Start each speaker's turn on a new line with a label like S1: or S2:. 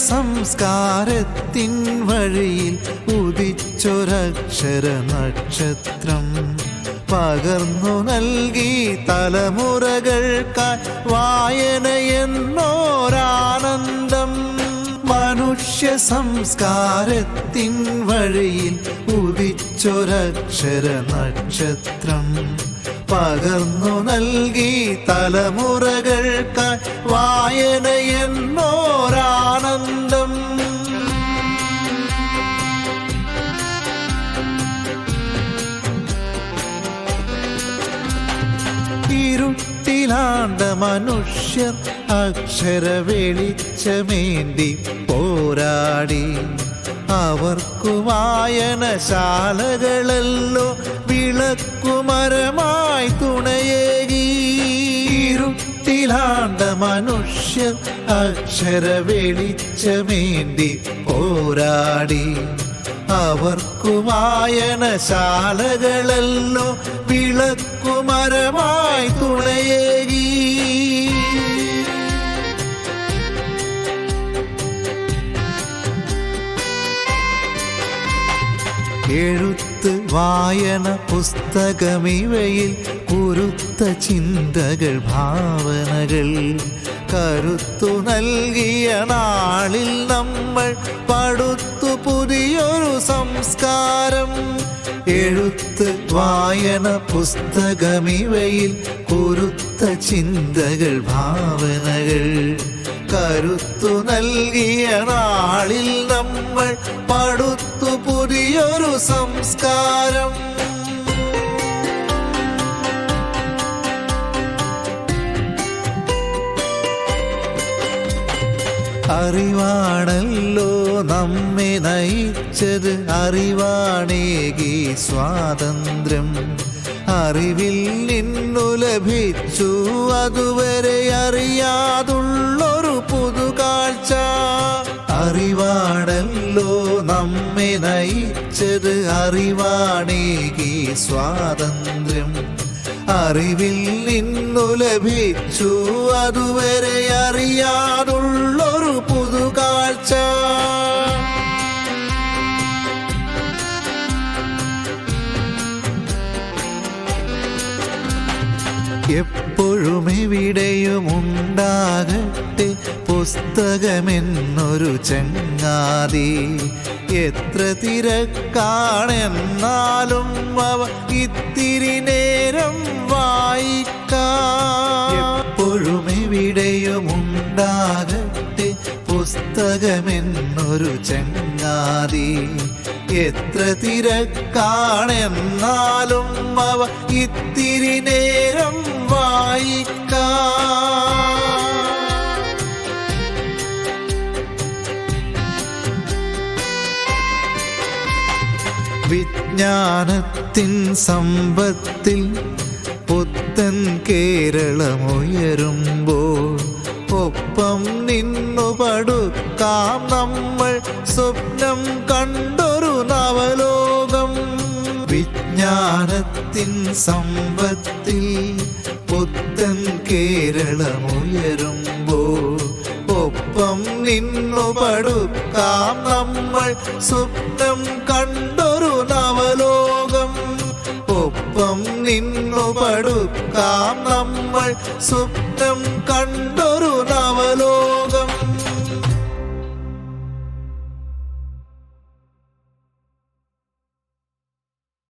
S1: സംസ്കാരത്തിൻ വഴിയിൽ ഉദിച്ചൊരക്ഷര നക്ഷത്രം പകർന്നു നൽകി തലമുറകൾക്കായി വായനയെന്നോരാനന്ദം. മനുഷ്യ സംസ്കാരത്തിൻ വഴിയിൽ ഉദിച്ചൊരക്ഷര നക്ഷത്രം പകർന്നു നൽകി തലമുറകൾക്കായി വായനയെന്നോരാനന്ദം. ഇരുട്ടിലാണ്ട മനുഷ്യർ അക്ഷര വെളിച്ചമേന്തി പോരാടി. അവർക്കു വായനശാലകളല്ലോ വിളക്കുമരമായി തുണയേകി. ഇരുട്ടിലാണ്ട മനുഷ്യർ അക്ഷര വെളിച്ചമേന്തി പോരാടി. അവർക്കു വായനശാലകളല്ലോ വിളക്കുമരമായി തുണയേകി. എഴുത്ത് വായന പുസ്തകമിവയിൽ കുരുത്ത ചിന്തകൾ ഭാവനകൾ കരുത്തു നൽകിയ നാളിൽ നമ്മൾ പടുത്തു പുതിയൊരു സംസ്കാരം. എഴുത്ത് വായന പുസ്തകമിവയിൽ കുരുത്ത ചിന്തകൾ ഭാവനകൾ കരുത്തു നൽകിയ നാളിൽ നമ്മൾ പടുത്തു പുതിയൊരു സംസ്കാരം. അറിവാണല്ലോ നമ്മെ നയിച്ചത്, അറിവാണേകി സ്വാതന്ത്ര്യം. അറിവിൽ നിന്നു ലഭിച്ചു അതുവരെ അറിയാതുള്ളൊരു പുതുകാഴ്ച. അറിവാണല്ലോ നമ്മെ നയിച്ചത്, അറിവാണേകി സ്വാതന്ത്ര്യം. അറിവിൽ നിന്നു ലഭിച്ചു അതുവരെ അറിയാതുള്ളൊരു പുതുകാഴ്ച. എപ്പോഴും എവിടെയും ഉണ്ടാകട്ടെ പുസ്തകമെന്നൊരു ചങ്ങാതി. എത്ര തിരക്കാണെന്നാലും അവ ഇത്തിരി നേരം വായിക്കാം. എപ്പോഴും എവിടെയും ഉണ്ടാകട്ടെ പുസ്തകമെന്നൊരു ചങ്ങാതി. എത്ര തിരക്കാണെന്നാലും അവ ഇത്തിരി നേരം വായിക്കാം. വിജ്ഞാനത്തിൻ സമ്പത്തിൽ പുത്തൻ കേരളമുയരുമ്പോൾ ഒപ്പം നിന്നു പടുക്കാം നമ്മൾ സ്വപ്നം കണ്ടൊരു നവലോകം. വിജ്ഞാനത്തിൻ സമ്പത്തിൽ പുത്തൻ കേരളമുയരുമ്പോൾ ഒപ്പം നിന്നു പടുക്കാം നമ്മൾ സ്വപ്നം കണ്ടൊരു നവലോകം. ഒപ്പം നിന്നു പടുക്കാം നമ്മൾ സ്വപ്നം കണ്ടൊരു